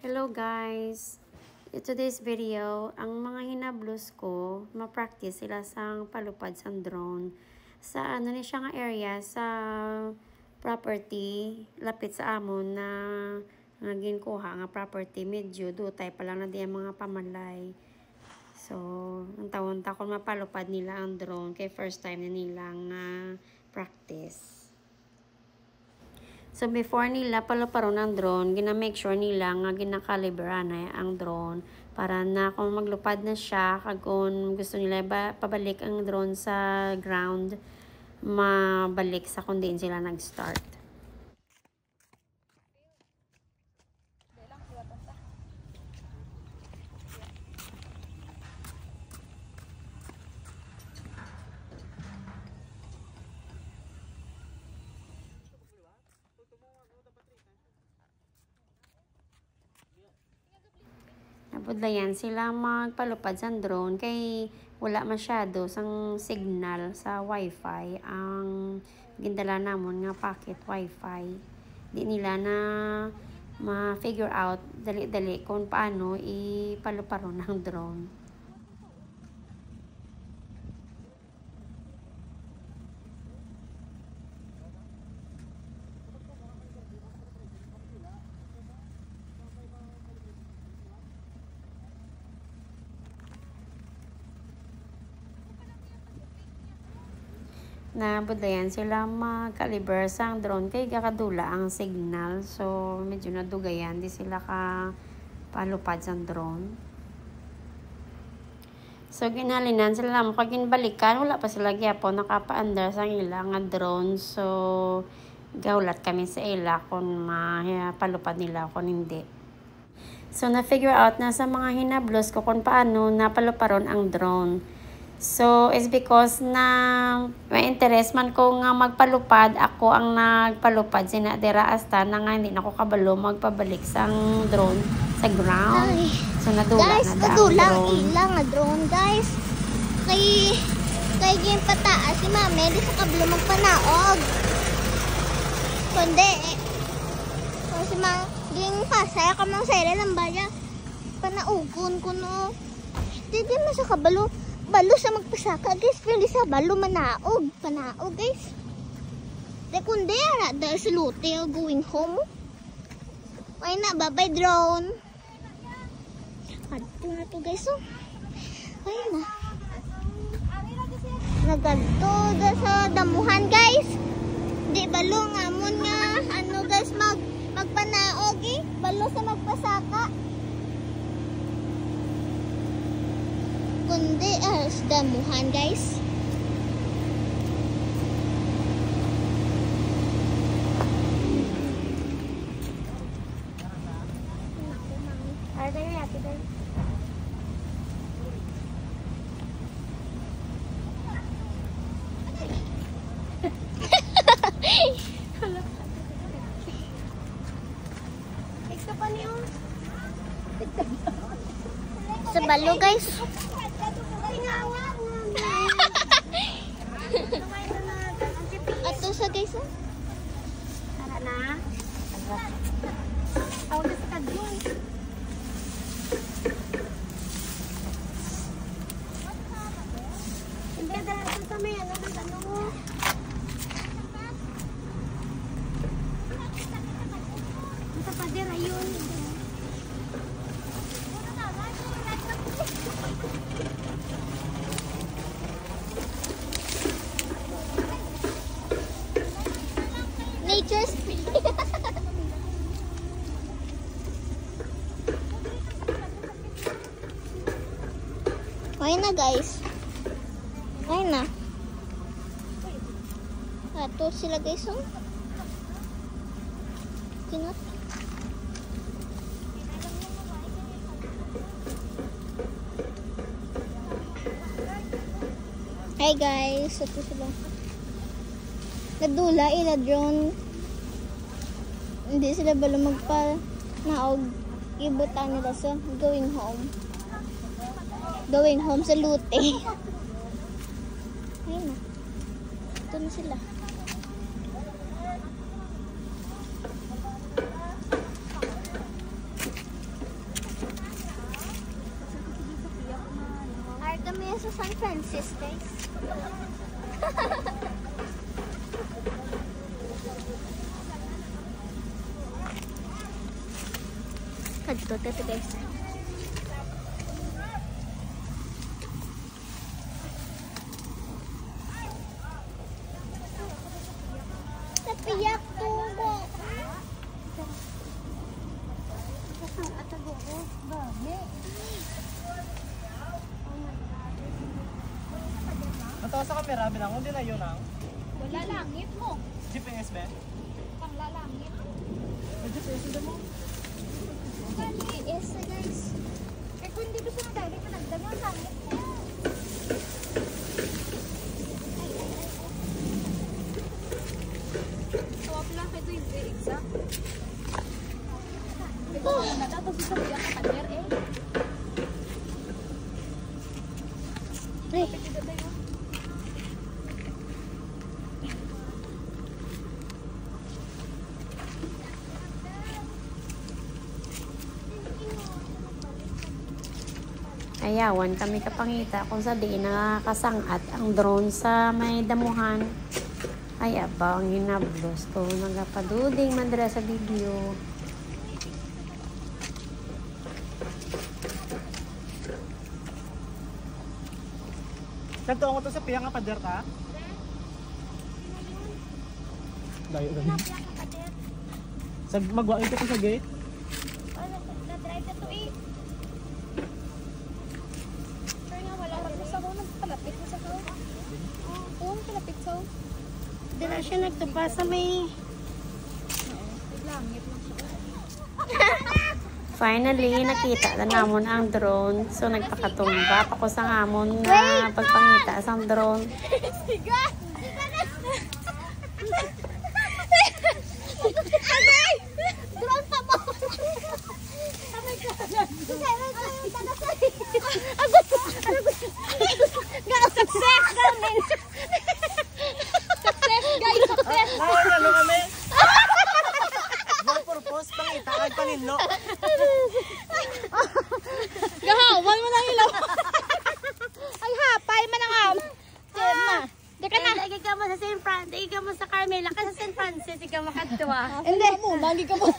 Hello guys! In today's video, ang mga hinablos ko, ma-practice sila sa palupad sa drone. Sa ano ni siya nga area, sa property, lapit sa amon na nga ginkuha nga property, medyo dutay pa lang na diyan mga pamalay. So, ang taon-ta ko mapalupad nila ang drone, kay first time na nilang practice. So, before nila paluparon ang drone, gina-make sure nila nga ginakalibra na ang drone para na kung maglupad na siya, kung gusto nila pabalik ang drone sa ground, mabalik sa kung diin sila nag-start. Napudlayan sila magpalupad sa drone kay wala masyado sang signal sa wifi ang gindala namon nga packet wifi. Di nila na ma-figure out dali-dali kung paano ipaluparon ng drone. Na budayan sila mag-caliber sa drone kay kakadula ang signal, so medyo nadugayan di sila ka palupad sa drone. So ginhalinan sila mo kag ginbalikan, wala pa sila gyapon nakapaandar sa ilang nga drone, so gawlat kami sa ila kung palupad nila kung hindi. So na-figure out na sa mga hinablos ko kung paano napaluparon ang drone. So, it's because na may interest man ko nga magpalupad, ako ang nagpalupad. Sinadira hasta na nga hindi na ko kabalo magpabalik sa drone sa ground. Ay. So, nadula guys, na nadula ang ilang nga drone, guys. Kay yung pataas si mami, di sa kabalo magpanaog. Kundi, kasi yung pasaya ka mang sayra ng baya, panaugon ko no. Di mo sa kabalo. Balo sa magpasaka guys, pero sa balo panaog guys. De kundi ara dahil sa lute going home. Ay na, bye drone. Adto na to guys oh. Ay na. Nagadto sa damuhan guys. Di balo nga mon nga ano guys magpanaog eh. Balo sa magpasaka. Kundi sa damuhan guys. Are they happy then? Sa balo guys. Ato sa guys oh. Tara na. Tawag na sa kadyon. Hindi, dala sa may ano. Ang tapadera yun. Nature's free. Okay na guys. Okay na. Ato sila guys oh. Kinot. Hi guys, ito sila. Nadula ila drone. Hindi sila balo magpa-naog. Ibutan nila sa going home. Going home sa lute. Ayun na. Ito na sila. sa San Francisco, guys. Kadto to guys. Napiyak tugo. Kasang atago ko. Babe. Natawa sa kamera, bilang hindi na yun ang Wala langit mo. GPS ba? Pang lalangit. May GPS din mo? Kali, yes, guys. Eh, kung hindi gusto ng dali, panagdami ang langit na yan. Tawag lang kayo yung exact. Oh! Tapos isa ko yung kapader eh. Ay, Ayawan kami kapangita kung sa di nakakasangat ang drone sa may damuhan. Ay abang hinablos ko nagapaduding mandra sa video. Nagtuon ko to sa piyang kapader ka? Dayo gani. Sa magwain ko sa gate. na-drive na to eh. Pero nga wala lang sa ko, nagpalapit na sa ko. Oo, palapit sa ko. Di na siya nagtupa sa may... Langit lang siya. Finally, nakita na namon ang drone. So, nagpakatumba pa ko sa hamon na pagpangita sa drone. Siga! Agay! Drone pa mo! Agay ka! Success! Gamin! Success, guys! Success! Ano kami? One purpose, pangita kag paninlo. Gahawan mo lang ilaw! Ay, hapay man ang am! Tema! Di ka na! Hindi ka mo sa St. Francis, hindi ka mo sa Carmela, ka sa St. Francis, hindi ka makadwa. Hindi mo, lagi ka mo.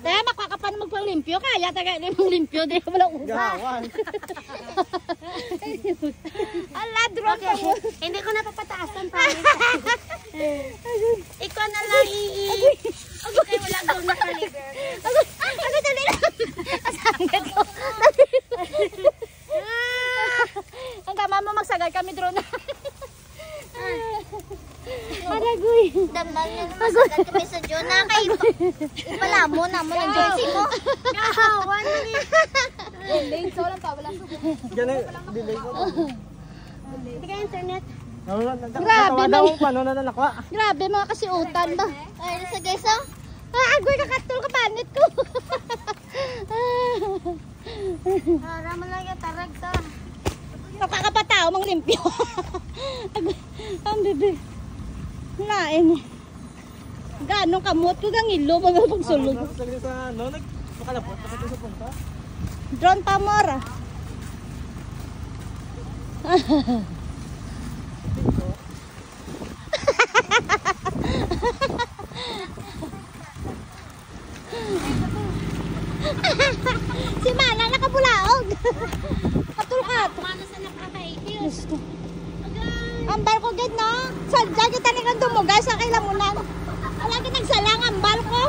Kaya makakapan magpang-limpyo, kaya taga limpyo, di ka wala usa. Gawan. Ala, drone pa mo. Hindi ko napapataasan, promise. Ikaw na lang Okay, wala daw na kaliber. Ako, dali lang. Asanggat ko. Ang tama mo, magsagad kami drone. Aragoy. Damdam na naman sagad kami sa drone. Ipalamo na mo ng jersey mo. Gahawan mo ni. Lane so lang pa, wala siya. Ganun, delay ko. Hindi ka internet. Grabe daw paano na nakwa. Grabe mga kasiutan ba? Ay, nasa guys oh. Agoy, kakatol ka panit ko. Rama lang yung tarag sa. Nakakapatao mang limpyo. Ang bebe. Lain. Ganong kamot ko gang ilo mga pagsulog. Sa ano, makalapot kasi sa punta. Drone pa mora. Si Manang nakabulaog. Katulkat. Mano sa nakakaipil. Gusto. Ang barko gid no. Sadya kita ni kan dumugay sa kailamunan. Wala gid nagsalang ang barko.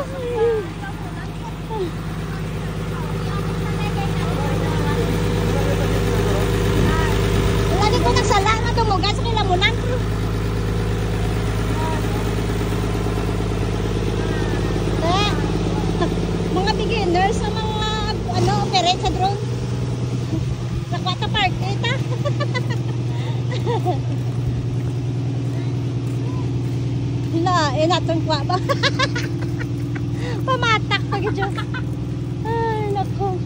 Wala gid ko nagsalang na dumugay sa kailamunan. Mga beginners sa mga ano operate sa drone. Nakwata park data. Natong kwa ba? Pamatak pa gid. Ay, nako.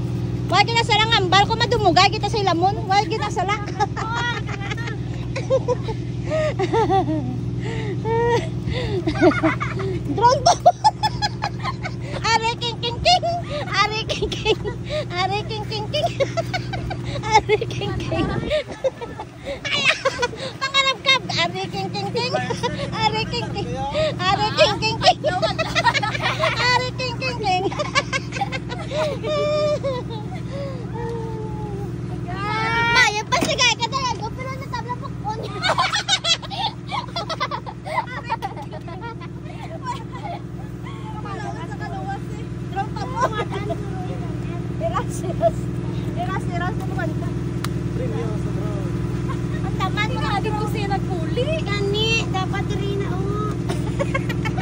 Wag na sa lang ambal ko madumugay kita sa ilamon. Wag na sa lang. Drone ba? Are king king king. Are king king. Are king king king. Are king king. king. Pangarap ka. Ari king king king. Ari king king. Ari king king king. Ari king king king. Maya pa sigay ka talaga pero natabla pa kon. Ang taman mo nga din mo siya nagpuli. Gani, dapat rin na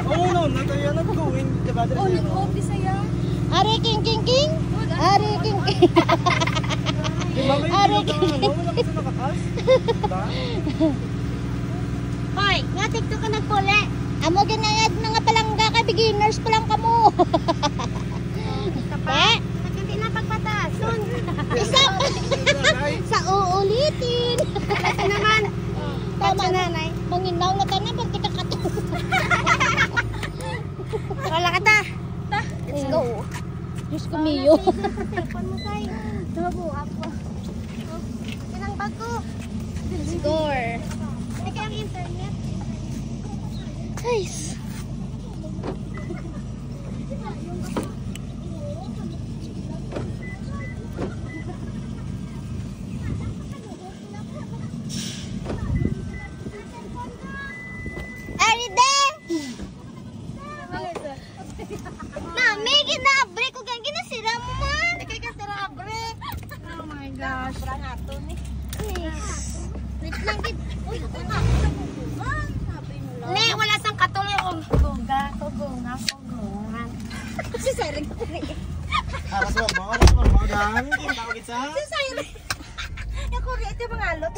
Oo, no, natayan na going. Diba, Oh, nag-office saya. Ari king king king. Ari king king. Diba, may Ari pinag ano, wala kasi nakakas. Diba? Hoy, nga TikTok ka nagpuli. Amo ginayad na nga palangga ka, beginners pa lang kamo. Eh, Hindi na pagpatason. isa sa uulitin. Kasi naman, Tama nanay. Manginaw na tanan pag kita kato. wala ka ta. Let's go. Diyos ko miyo. Telepon mo tayo. Nabuha ko. Ilang bag ko. Score. Hindi kayang internet. Guys. Aride! Mami, ginabre ko kang ginasira mo man. Hindi kayo kasirabre. Oh my gosh. Parang ato ni. Wait lang kid. Uy, ako nga. Ne, wala sang katuloy akong guga. Si Siren. Ah, maswag mo, maswag mo, dan. Kita ko kitsa. Yung kurya ito mga alot.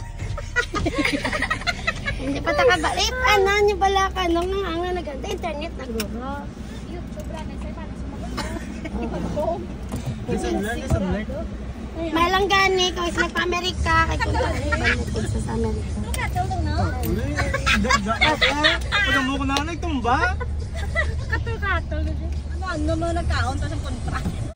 Hindi pa takabalik. Ano niyo pala ka nung nga naganda internet na guro. YouTube lang. Say, paano sumagot? Listen, learn. May lang gani kung is nagpa-Amerika. Kaya kung sa Amerika. Katulong no? Uli, pag mo ko na nagtumba. Katul. Ano naman nagkaon to sa kontra.